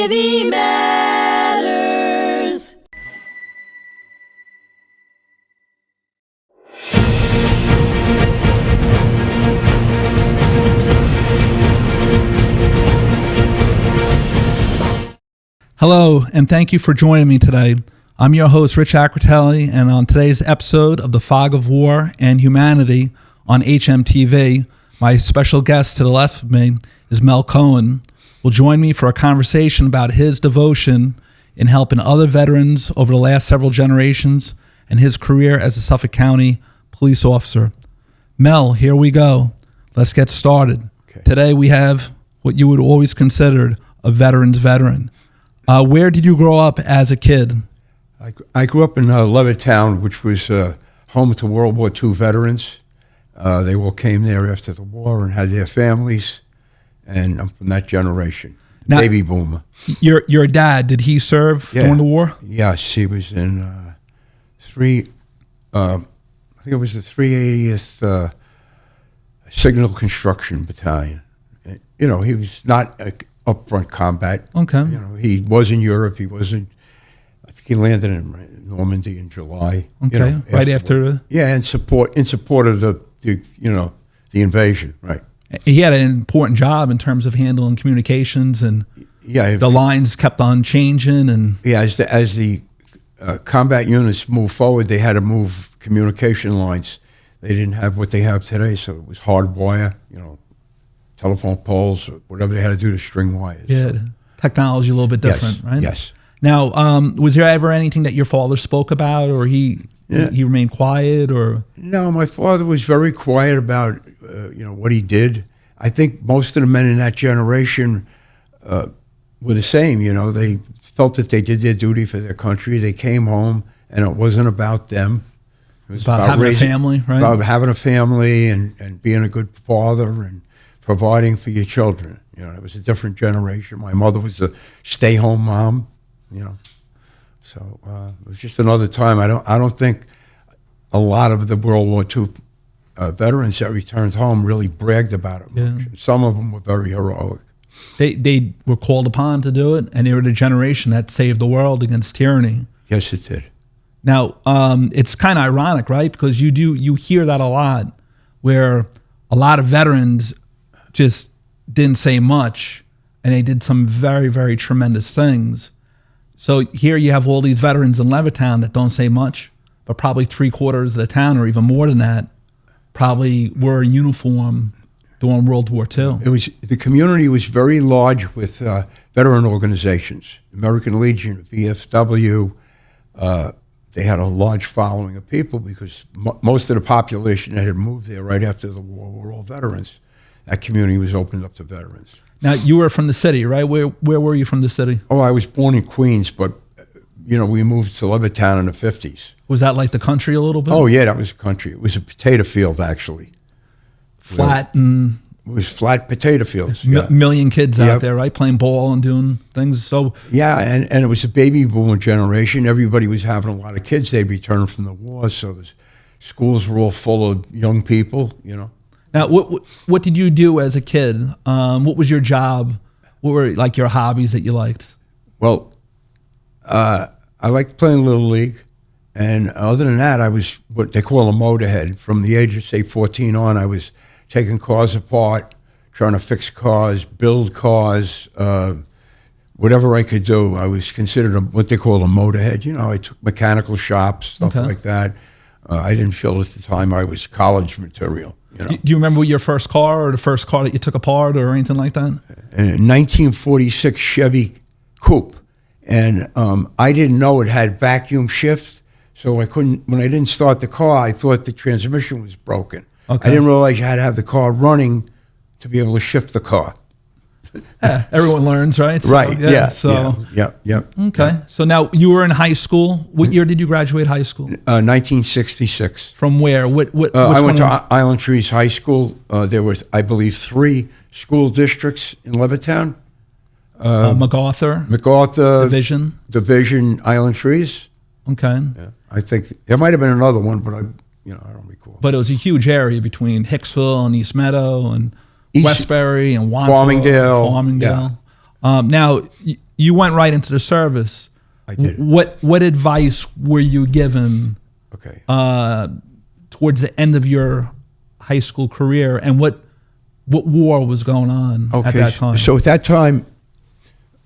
Humanity Matters. Hello, and thank you for joining me today. I'm your host, Richard Acritelli, and on today's episode of The Fog of War and Humanity on HMTV, my special guest to the left of me is Mel Cohen. Will join me for a conversation about his devotion in helping other veterans over the last several generations and his career as a Suffolk County police officer. Mel, here we go. Let's get started. Okay. Today we have what you would always consider a veteran's veteran. Where did you grow up as a kid? I grew up in Levittown, which was home to World War II veterans. They all came there after the war and had their families, and I'm from that generation, Now, baby boomer. Your dad, did he serve during the war? Yes, he was in I think it was the 380th Signal Construction Battalion. You know, he was not upfront combat. Okay. You know, he was in Europe. I think he landed in Normandy in July. Okay, You know, right after. Yeah, in support of the invasion, right? He had an important job in terms of handling communications, and the lines kept on changing. And as the combat units moved forward, they had to move communication lines. They didn't have what they have today, so it was hard wire, telephone poles, or whatever they had to do to string wires. yeah, technology a little bit different, Yes, right? yes. Now, was there ever anything that your father spoke about, or he remained quiet, or? No, my father was very quiet about what he did. I think most of the men in that generation were the same. They felt that they did their duty for their country. They came home, and it wasn't about them. It was About having a family, right? About having a family and being a good father and providing for your children. It was a different generation. My mother was a stay-home mom. So it was just another time. I don't think a lot of the World War II veterans that returned home really bragged about it much. Some of them were very heroic. They were called upon to do it, and they were the generation that saved the world against tyranny. Yes, it did. Now, it's kind of ironic, right? Because you hear that a lot, where a lot of veterans just didn't say much, and they did some very, very tremendous things. So here you have all these veterans in Levittown that don't say much, but probably 3/4 of the town, or even more than that, probably were in uniform during World War II. The community was very large with veteran organizations, American Legion, VFW. They had a large following of people because most of the population that had moved there right after the war were all veterans. That community was opened up to veterans. Now, you were from the city, right? Where were you from the city? Oh, I was born in Queens, but we moved to Levittown in the 50s. Was that like the country a little bit? Oh, yeah, that was the country. It was a potato field, actually. Flat and... It was flat potato fields. Million kids out there, right? Playing ball and doing things. So yeah, and it was a baby boomer generation. Everybody was having a lot of kids. They returned from the war, so the schools were all full of young people, Now, what did you do as a kid? What was your job? What were like your hobbies that you liked? Well, I liked playing Little League, and other than that, I was what they call a motorhead. From the age of, say, 14 on, I was taking cars apart, trying to fix cars, build cars, whatever I could do. I was considered what they call a motorhead. I took mechanical shops, stuff like that. I didn't feel at the time I was college material. Do you remember your first car or the first car that you took apart or anything like that? A 1946 Chevy Coupe. And I didn't know it had vacuum shift, so I couldn't. When I didn't start the car, I thought the transmission was broken. Okay. I didn't realize you had to have the car running to be able to shift the car. Everyone learns, right? So, right. Yeah. So yeah. Okay. Yeah. So now you were in high school. What year did you graduate high school? 1966. From where? What I went to Island Trees High School. There were, I believe, 3 school districts in Levittown. MacArthur Division, Island Trees. Okay. Yeah. I think there might have been another one, but I don't recall. But it was a huge area between Hicksville and East Meadow and Westbury and Wandsworth, Farmingdale. Now, you went right into the service. I did. What advice were you given Okay. towards the end of your high school career, and what war was going on at that time? So at that time,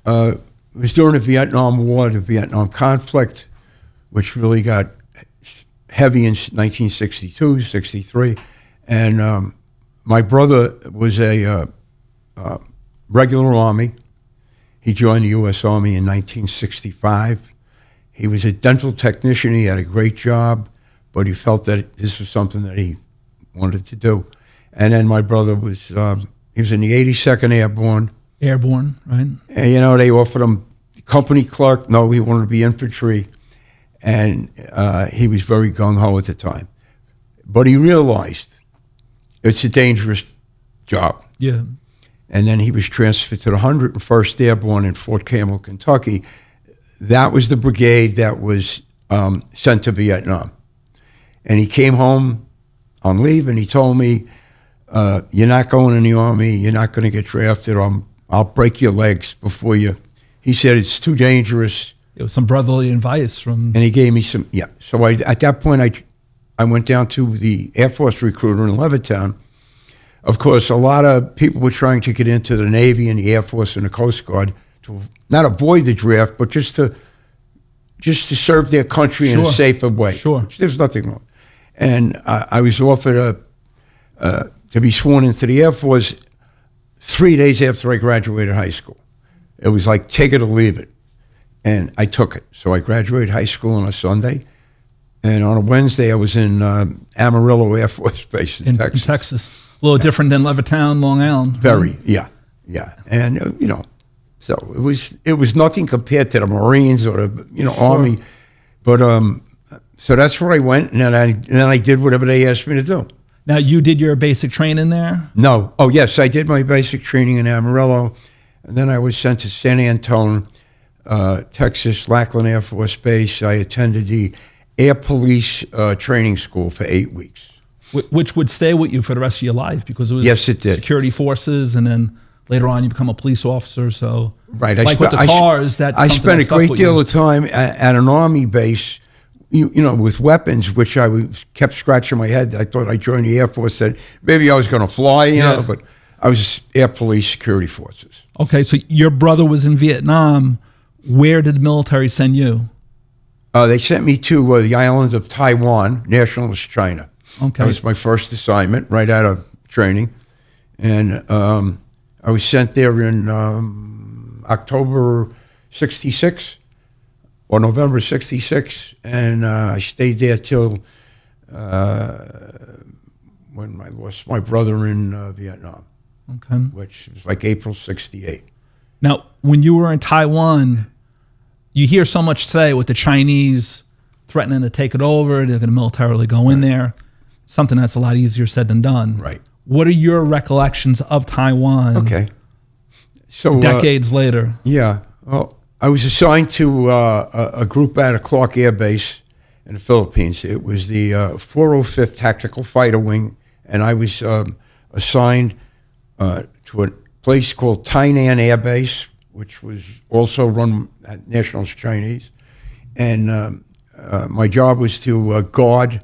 it was during the Vietnam War, the Vietnam conflict, which really got heavy in 1962, 63. And my brother was a regular Army. He joined the U.S. Army in 1965. He was a dental technician. He had a great job, but he felt that this was something that he wanted to do. And then my brother was, he was in the 82nd Airborne. Airborne, right? And, they offered him company clerk. No, he wanted to be infantry. And he was very gung-ho at the time. But he realized it's a dangerous job. Yeah. And then he was transferred to the 101st Airborne in Fort Campbell, Kentucky. That was the brigade that was sent to Vietnam. And he came home on leave, and he told me, you're not going in the Army, you're not going to get drafted, I'll break your legs before you. He said, it's too dangerous. It was some brotherly advice from... And he gave me some, yeah. So at that point, I went down to the Air Force recruiter in Levittown. Of course, a lot of people were trying to get into the Navy and the Air Force and the Coast Guard to not avoid the draft, but just to serve their country in a safer way. Sure. There's nothing wrong. And I was offered to be sworn into the Air Force 3 days after I graduated high school. It was like, take it or leave it. And I took it. So I graduated high school on a Sunday. And on a Wednesday, I was in Amarillo Air Force Base in Texas. In Texas. A little different than Levittown, Long Island. Very, yeah. And, so it was nothing compared to the Marines or the, Army. But so that's where I went, and then I did whatever they asked me to do. Now, you did your basic training there? No. Oh, yes, I did my basic training in Amarillo, and then I was sent to San Antonio, Texas, Lackland Air Force Base. I attended the Air Police training school for 8 weeks. Which would stay with you for the rest of your life, because it was yes, it did. Security forces, and then later on you become a police officer. So right, with the cars, I spent a great deal of time at an Army base, with weapons, which kept scratching my head. I thought I joined the Air Force, said maybe I was going to fly, but I was Air Police Security Forces. Okay, so your brother was in Vietnam. Where did the military send you? They sent me to the island of Taiwan, nationalist China. Okay. That was my first assignment right out of training. And I was sent there in October 66 or November 66. And I stayed there till when I lost my brother in Vietnam, okay, which was like April 68. Now, when you were in Taiwan, you hear so much today with the Chinese threatening to take it over. They're going to militarily go in there. Something that's a lot easier said than done. Right. What are your recollections of Taiwan? Okay. So decades later. Yeah. Well, I was assigned to a group at a Clark Air Base in the Philippines. It was the 405th Tactical Fighter Wing, and I was assigned to a place called Tainan Air Base, which was also run at Nationalist Chinese. And my job was to guard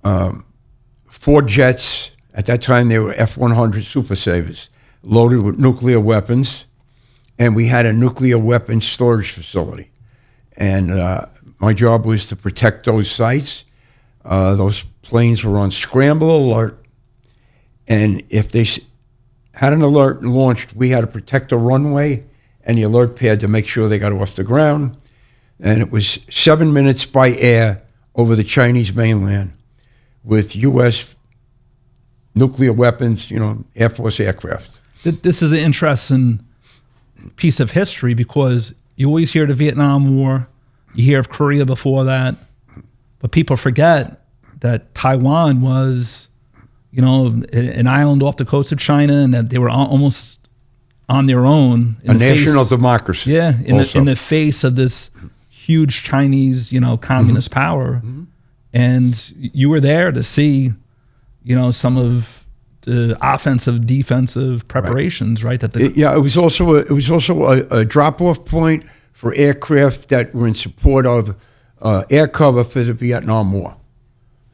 4 jets. At that time, they were F-100 Super Savers, loaded with nuclear weapons. And we had a nuclear weapons storage facility. And my job was to protect those sites. Those planes were on scramble alert. And if they had an alert launched, we had to protect the runway and the alert pad to make sure they got off the ground. And it was 7 minutes by air over the Chinese mainland with U.S. nuclear weapons, Air Force aircraft. This is an interesting piece of history, because you always hear the Vietnam War, you hear of Korea before that, but people forget that Taiwan was, an island off the coast of China, and that they were almost on their own. A national democracy. Yeah, in the face of this huge Chinese, communist power. Mm-hmm. And you were there to see, some of offensive, defensive preparations, right? It was also a drop-off point for aircraft that were in support of air cover for the Vietnam War.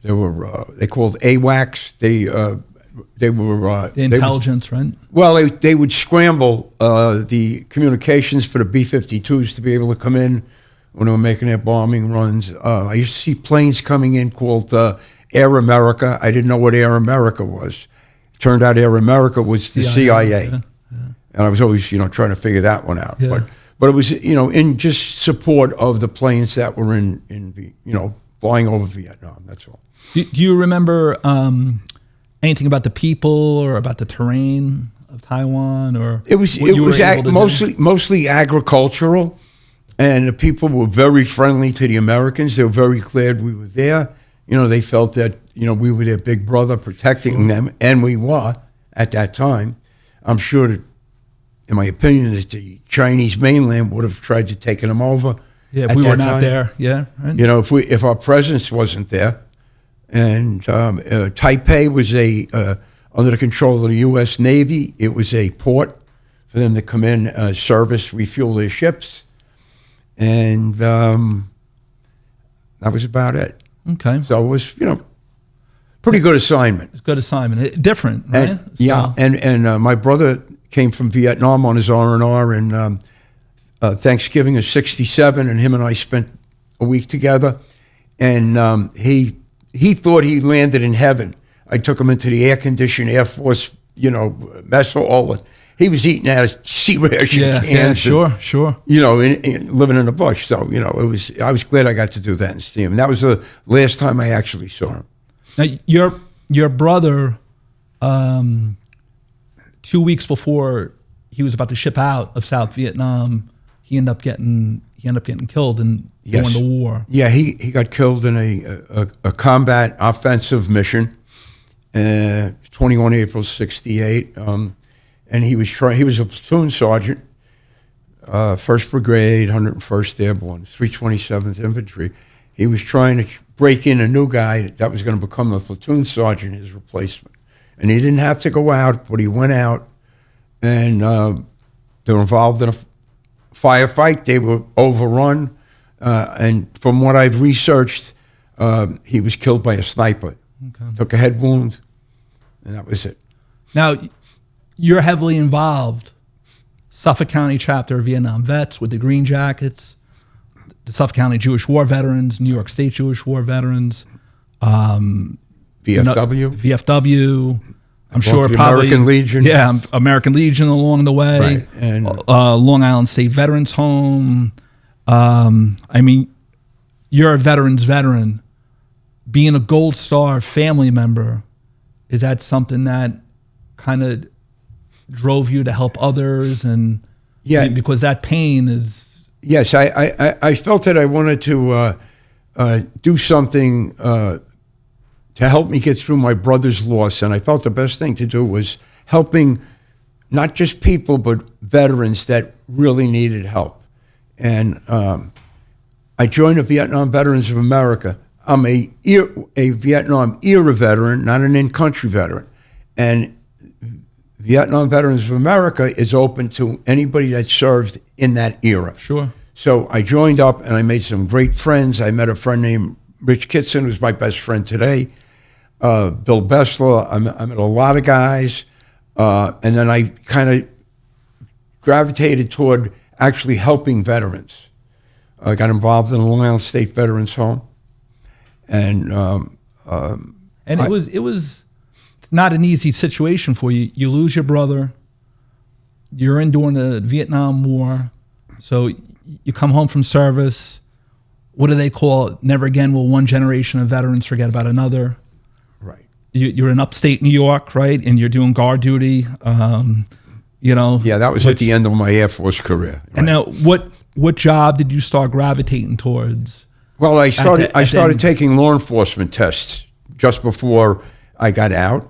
They were they called AWACS. They were the intelligence, right? Well, they would scramble the communications for the B-52s to be able to come in when they were making their bombing runs. I used to see planes coming in called Air America. I didn't know what Air America was. It turned out Air America was the CIA. Yeah. And I was always, trying to figure that one out. Yeah. But it was, in just support of the planes that were in flying over Vietnam. That's all. Do you remember anything about the people or about the terrain of Taiwan, or it was mostly agricultural, and the people were very friendly to the Americans. They were very glad we were there. They felt that we were their big brother protecting them, and we were at that time. I'm sure that, in my opinion, that the Chinese mainland would have tried to take them over. Yeah, if we were not there. Yeah, right. If our presence wasn't there. And Taipei was under the control of the U.S. Navy. It was a port for them to come in, service, refuel their ships. And that was about it. Okay. So it was, pretty good assignment. It's a good assignment. Different, right? And my brother came from Vietnam on his R&R, and Thanksgiving of '67, and him and I spent a week together. And he thought he landed in heaven. I took him into the air-conditioned Air Force, mess hall. He was eating out of sea ration cans. Yeah, sure. Living in the bush. So, I was glad I got to do that and see him. And that was the last time I actually saw him. Now, your brother, 2 weeks before he was about to ship out of South Vietnam, he ended up getting killed and going to war. Yeah, he got killed in a combat offensive mission, 21 April '68, and he was a platoon sergeant, 1st Brigade, 101st Airborne, 327th Infantry. He was trying to break in a new guy that was going to become the platoon sergeant, his replacement, and he didn't have to go out, but he went out, and they were involved in a firefight. They were overrun, and from what I've researched, he was killed by a sniper. Okay. Took a head wound, and that was it. Now, you're heavily involved, Suffolk County chapter of Vietnam Vets with the Green Jackets, the Suffolk County Jewish War Veterans, New York State Jewish War Veterans, VFW. I'm sure probably American Legion. Yeah, American Legion along the way. Right. And Long Island State Veterans Home. You're a veteran's veteran. Being a Gold Star family member, is that something that kind of drove you to help others? And because that pain is... Yes, I felt that I wanted to do something to help me get through my brother's loss, and I felt the best thing to do was helping not just people, but veterans that really needed help. And I joined the Vietnam Veterans of America. I'm a Vietnam era veteran, not an in-country veteran. And Vietnam Veterans of America is open to anybody that served in that era. Sure. So I joined up, and I made some great friends. I met a friend named Rich Kitson, who's my best friend today. Bill Bessler. I met a lot of guys. And then I kind of gravitated toward actually helping veterans. I got involved in the Long Island State Veterans Home. And it was not an easy situation for you. You lose your brother. You're in during the Vietnam War. So you come home from service. What do they call it? Never again will one generation of veterans forget about another. Right. You're in upstate New York, right? And you're doing guard duty. Yeah, that was at the end of my Air Force career. Right? And now, what job did you start gravitating towards? Well, I started taking law enforcement tests just before I got out,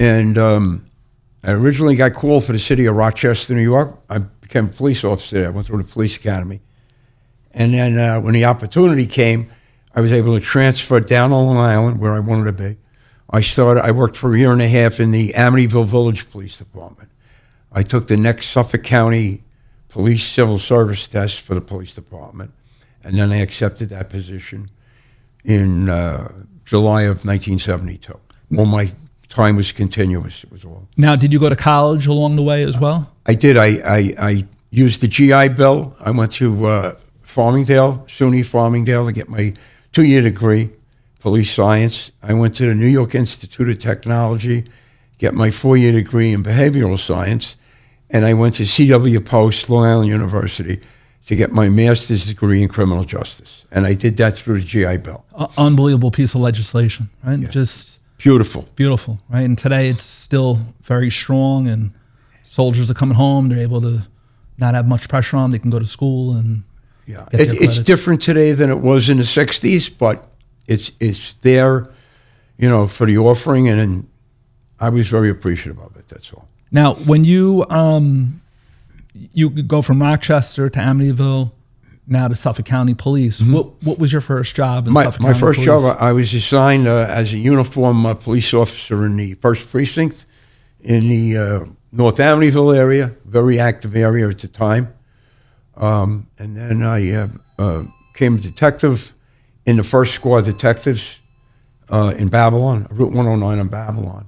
and I originally got called for the city of Rochester, New York. I became a police officer there. I went through the police academy. And then when the opportunity came, I was able to transfer down on Long Island, where I wanted to be, I worked for a year and a half in the Amityville Village Police Department. I took the next Suffolk County Police Civil Service test for the police department, and then I accepted that position in July of 1972. Well, my time was continuous. It was all. Now, did you go to college along the way as well? I did. I used the GI Bill. I went to Farmingdale, SUNY Farmingdale, to get my 2-year degree, police science. I went to the New York Institute of Technology, get my 4-year degree in behavioral science, and I went to C.W. Post, Long Island University, to get my master's degree in criminal justice. And I did that through the GI Bill. Unbelievable piece of legislation, right? Yeah. Just beautiful. Beautiful, right? And today it's still very strong, and soldiers are coming home. They're able to not have much pressure on them. They can go to school and yeah. get their It's different today than it was in the 60s, but it's there, you know, for the offering, and I was very appreciative of it, that's all. Now, when you go from Rochester to Amityville, now to Suffolk County Police, what was your first job in Suffolk County My first Police? job, I was assigned as a uniform police officer in the 1st Precinct in the North Amityville area, very active area at the time. And then I became a detective in the 1st Squad Detectives in Babylon, Route 109 in Babylon.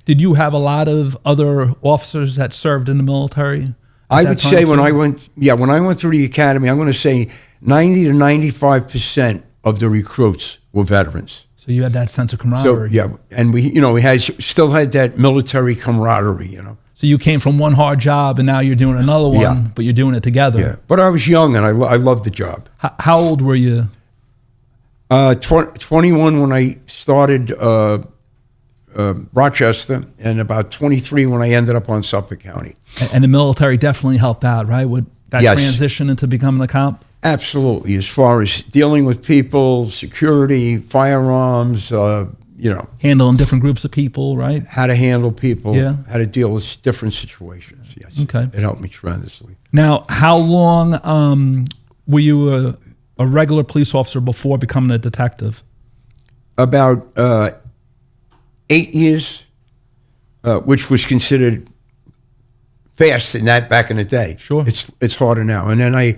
Did you have a lot of other officers that served in the military? I would say when I went through the academy, I'm going to say 90 to 95% of the recruits were veterans. So you had that sense of camaraderie. So yeah, and we still had that military camaraderie, you know. So you came from one hard job and now you're doing another one, but you're doing it together. Yeah, but I was young and I loved the job. How old were you? 21 when I started Rochester, and about 23 when I ended up on Suffolk County. And the military definitely helped out, right? With that transition into becoming a cop? Absolutely. As far as dealing with people, security, firearms, you know. Handling different groups of people, right? How to handle people, Yeah. how to deal with different situations, yes. Okay. It helped me tremendously. Now, how long were you a regular police officer before becoming a detective? About 8 years, which was considered fast in that back in the day. Sure. It's harder now. And then I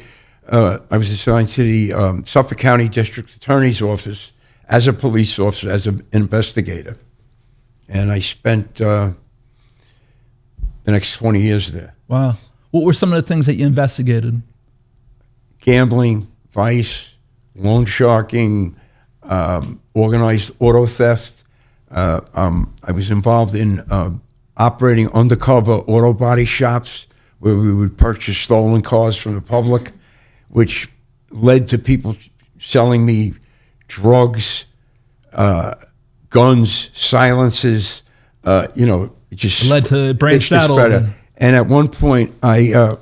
was assigned to the Suffolk County District Attorney's Office as a police officer, as an investigator. And I spent the next 20 years there. Wow. What were some of the things that you investigated? Gambling, vice, loan sharking, organized auto theft. I was involved in operating undercover auto body shops where we would purchase stolen cars from the public, which led to people selling me drugs, guns, silences. You know, it just led to branched out. And at one point, I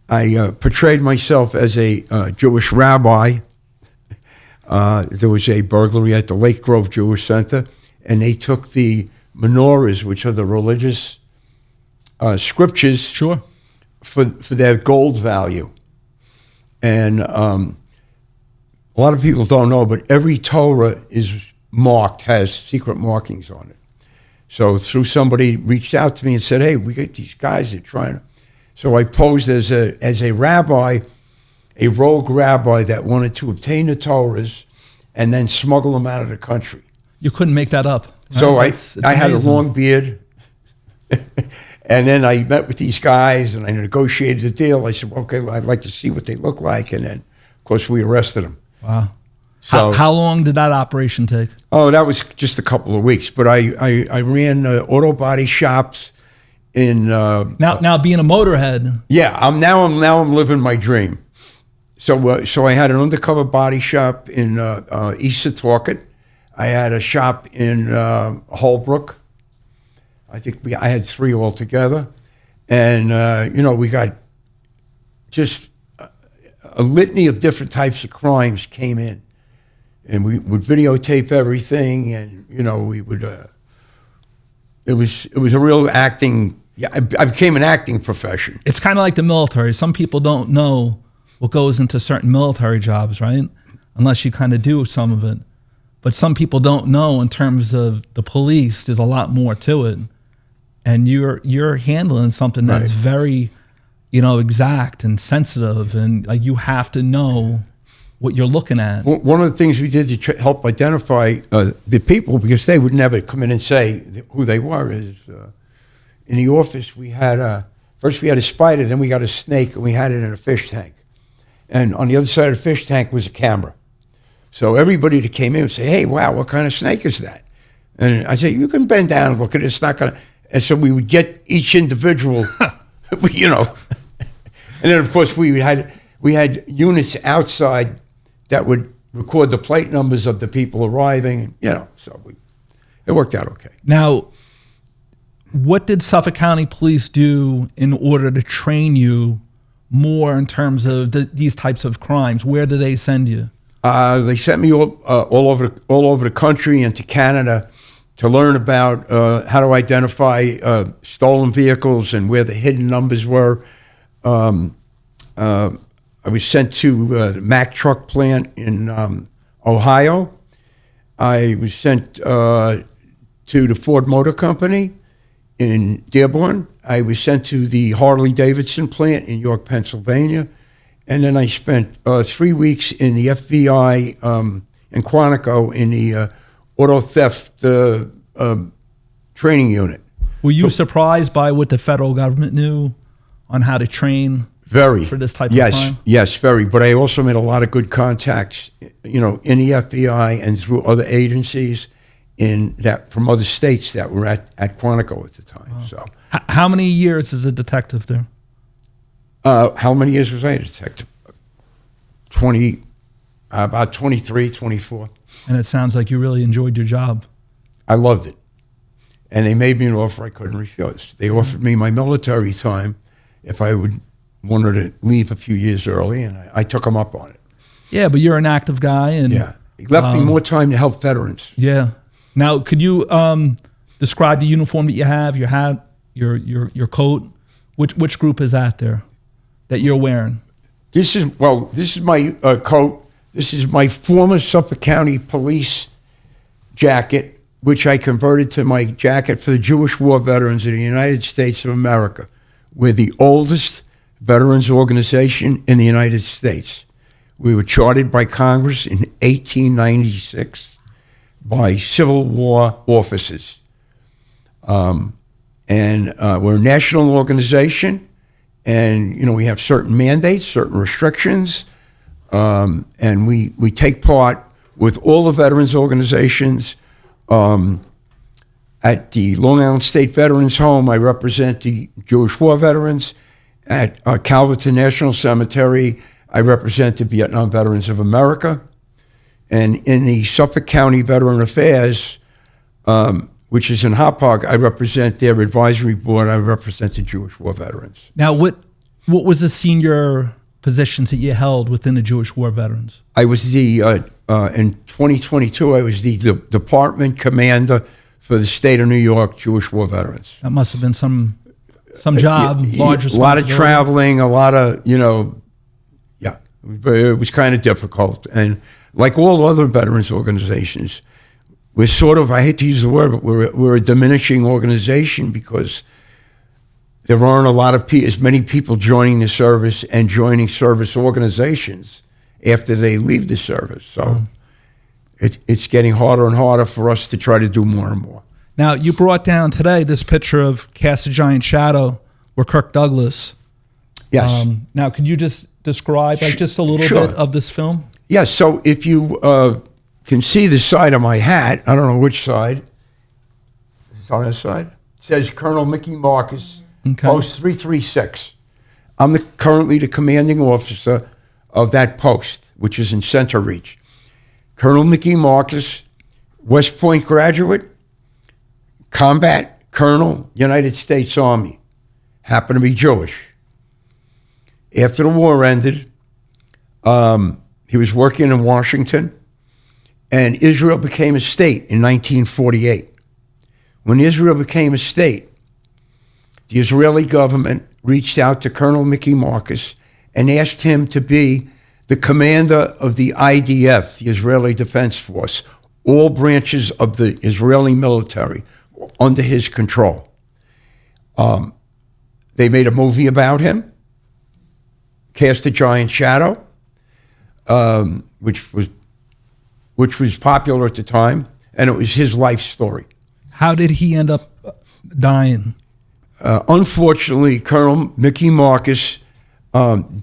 portrayed myself as a Jewish rabbi. There was a burglary at the Lake Grove Jewish Center, and they took the menorahs, which are the religious scriptures, sure, for their gold value. And a lot of people don't know, but every Torah is marked, has secret markings on it. So through somebody reached out to me and said, "Hey, we got these guys that are trying to." So I posed as a rabbi, a rogue rabbi that wanted to obtain the Torahs and then smuggle them out of the country. You couldn't make that up. Right? So I had a amazing. long beard, and then I met with these guys and I negotiated a deal. I said, "Okay, well, I'd like to see what they look like," and then, of course, we arrested them. Wow. So how long did that operation take? Oh, that was just a couple of weeks. But I ran auto body shops in now being a motorhead. Yeah, I'm living my dream. So I had an undercover body shop in East Setauket. I had a shop in Holbrook. I think I had 3 altogether, and we got just a litany of different types of crimes came in, and we would videotape everything, and we would. It was a real acting. Yeah, I became an acting profession. It's kind of like the military. Some people don't know what goes into certain military jobs, right? Unless you kind of do some of it. but some people don't know in terms of the police. There's a lot more to it, and you're handling something that's very, exact and sensitive, and like you have to know what you're looking at. One of the things we did to help identify the people, because they would never come in and say who they were, is in the office we had first we had a spider, then we got a snake, and we had it in a fish tank. And on the other side of the fish tank was a camera. So everybody that came in would say, "Hey, wow, what kind of snake is that?" And I say, "You can bend down and look at it. It's not gonna." And so we would get each individual, And then of course we had units outside that would record the plate numbers of the people arriving. So it worked out okay. Now, what did Suffolk County Police do in order to train you more in terms of these types of crimes? Where do they send you? They sent me all over the country and to Canada to learn about how to identify stolen vehicles and where the hidden numbers were. I was sent to the Mack truck plant in Ohio. I was sent to the Ford Motor Company in Dearborn. I was sent to the Harley-Davidson plant in York, Pennsylvania. And then I spent 3 weeks in the FBI in Quantico in the auto theft training unit. Were you surprised by what the federal government knew on how to train for this type of crime? Yes, very. But I also made a lot of good contacts, in the FBI and through other agencies from other states that were at Quantico at the time. Wow. So, how many years as a detective there? How many years was I a detective? About 23, 24. And it sounds like you really enjoyed your job. I loved it. And they made me an offer I couldn't refuse. They offered me my military time if I wanted to leave a few years early, and I took them up on it. Yeah, but you're an active guy. And it left me more time to help veterans. Yeah. Now, could you describe the uniform that you have, your hat, your coat? Which group is that there that you're wearing? This is my coat. This is my former Suffolk County Police jacket, which I converted to my jacket for the Jewish War Veterans of the United States of America. We're the oldest veterans organization in the United States. We were chartered by Congress in 1896 by Civil War officers. And we're a national organization, and we have certain mandates, certain restrictions, and we take part with all the veterans organizations. At the Long Island State Veterans Home, I represent the Jewish War veterans. At Calverton National Cemetery, I represent the Vietnam Veterans of America. And in the Suffolk County Veteran Affairs, which is in Hopog, I represent their advisory board. I represent the Jewish War veterans. Now, what was the senior positions that you held within the Jewish War veterans? I was in 2022, I was the department commander for the state of New York Jewish War veterans. That must have been some job, large responsibility. A lot of traveling, a lot of, it was kind of difficult. And like all other veterans organizations, we're sort of, I hate to use the word, but we're a diminishing organization because there aren't as many people joining the service and joining service organizations after they leave the service. So it's getting harder and harder for us to try to do more and more. Now, you brought down today this picture of Cast a Giant Shadow with Kirk Douglas. Yes. Now, could you just describe just a little bit of this film? Yes. So if you can see the side of my hat, I don't know which side. It's on this side. It says Colonel Mickey Marcus, Post 336. I'm currently the commanding officer of that post, which is in Center Reach. Colonel Mickey Marcus, West Point graduate, combat colonel, United States Army, happened to be Jewish. After the war ended, he was working in Washington, and Israel became a state in 1948. When Israel became a state, the Israeli government reached out to Colonel Mickey Marcus and asked him to be the commander of the IDF, the Israeli Defense Force, all branches of the Israeli military were under his control. They made a movie about him, Cast a Giant Shadow, which was popular at the time, and it was his life story. How did he end up dying? Unfortunately, Colonel Mickey Marcus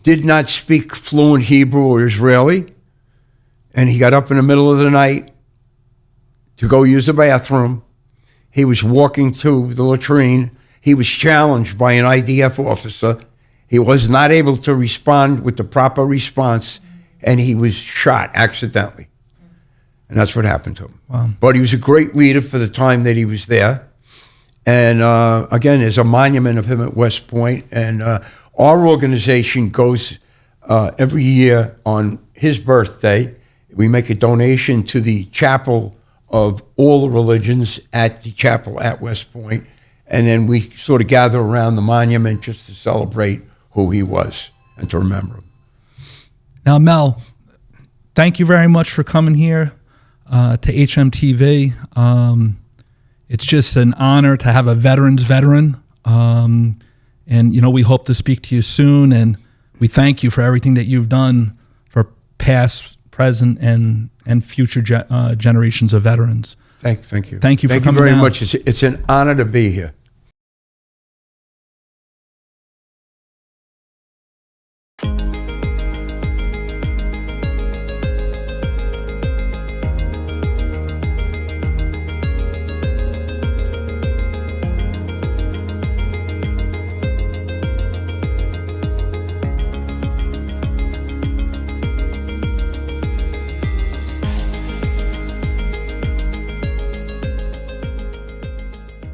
did not speak fluent Hebrew or Israeli, and he got up in the middle of the night to go use the bathroom. He was walking to the latrine. He was challenged by an IDF officer. He was not able to respond with the proper response, and he was shot accidentally. And that's what happened to him. Wow. But he was a great leader for the time that he was there. And again, there's a monument of him at West Point. And our organization goes every year on his birthday. We make a donation to the chapel of all the religions at the chapel at West Point. And then we sort of gather around the monument just to celebrate who he was and to remember him. Now, Mel, thank you very much for coming here to HMTV. It's just an honor to have a veteran. And, we hope to speak to you soon. And we thank you for everything that you've done for past, present, and future generations of veterans. Thank you. Thank you for coming very out. much. It's an honor to be here.